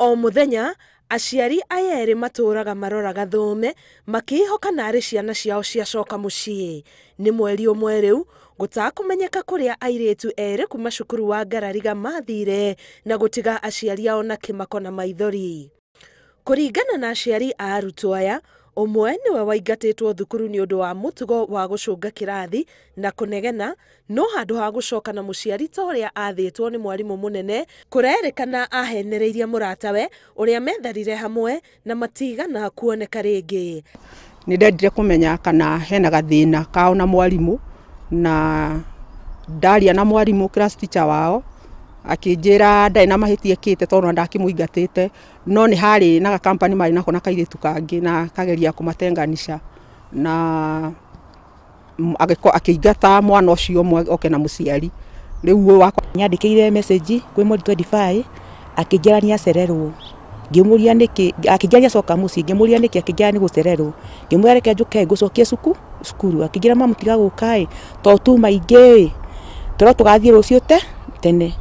O muthenya aciari aya eri maturaga maroraga thome makihoka nari ciana ciao ciacoka mucii. Ni mweri umwe riu gutakumenyeka kuria airitu eri kuma cukuru wa Ngarariga mathire na gutiga aciari ao na kimako na maithori. Kuringana na aciari a arutwo aya, umwe niwe waingatitwo thukuru ni undu wa mutugo wa gucunga kirathi na kunegena, no handu ha gucoka na muciari ta uria athitwo ni mwarimu munene, kurerikana ahenereirie muratawe uria metharire hamwe na matigana kuoneka ringi. Ni ndendire kumenya kana hena gathina kao na mwarimu, na ndaria na mwarimu class teacher wao akinjira ndai na mahitie kite tondu ndakimuingatite, no ni hari na company mari nako na kairitu kangi na kageria kumatenganisha, na akingata mwana ucio mwe oke na muciari. Riu wakwa nyandikire message kwi mweri 25 akinjira ni acererwo, ngimuria niki akinjira coka muci, ngimuria niki akinjira ni gucererwo, ngimwereke njuke gucokie cukuru, akinjira mamu tiga gukai to tu maingi toro tugathie rucio tene.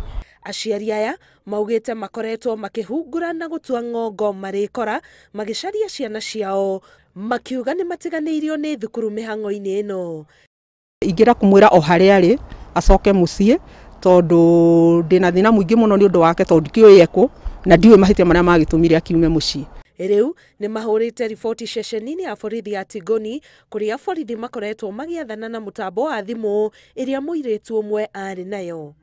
Aciari aya maugite makoretwo makihungura na gutua ngongo marikora magicaria ciana ciao, makiuga ni matiganeirio ni thukuru mihango-ini ino. Ingira kumwira o haria ari acoke mucie tondu ndina thina mwingi muno ni undu wake tondu kioyeko na ndiwe mahitia maria magitumire akiume mucie. Riu ni mahurite riboti ceceni-ini ya borithi ya Tigoni kuria borithi makoretwo magiathana na mutambo wa thimu iria muiritu umwe ari nayo.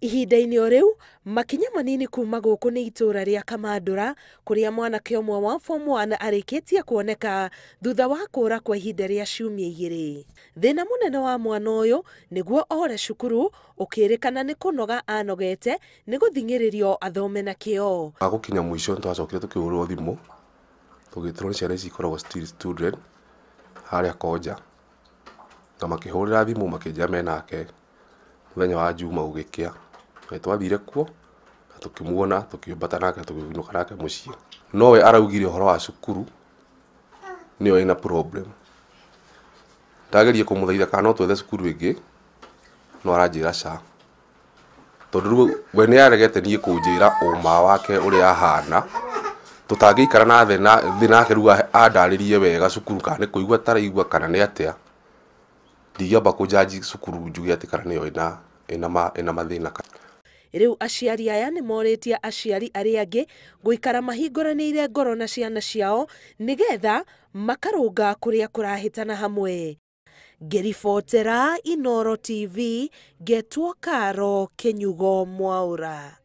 Ihinda-ini o riu makinya manini kuma guku ni itura ria Kamandura kuria mwanake umwe wa form 1 arikitie kuoneka thutha wa kura kwa ihinda ria ciumia igiri. Thina munene wa mwana uyu niguo ore cukuru ukirikana ni kunoga anogete ni guthingiririo athome na kio. Agukinya mwisho twacokire tukihurwo thimu tugitro ni ciana ikoragwo still student haria koja na makihurira thimu makinja menake muthenya wa juma ugikia twathire kuo na tukimuona tukiumbata nake tukivinuka nake mucii. Nowe araugire horo wa cukuru niyo ina problem. Ndagerie kumuthaitha kana no twethe cukuru ingi no aranjira ca tondu we ni aregete nie kunjira uma wake uria ahana tutangikara na thi nake ruga andaririe wega cukuru kana ni kuigua taraigua kana ni atia ndigiamba kunjaji cukuru njuge ati kana niyo ina mathina. Riu aciari aya ni moritie aciari aria angi guikara mahinguraniire ngoro na ciana ciao nigetha makarunga kuria kurahitana hamwe. Ngiribotera Inooro TV, Getwo Karo, Kinyugo Mwaura.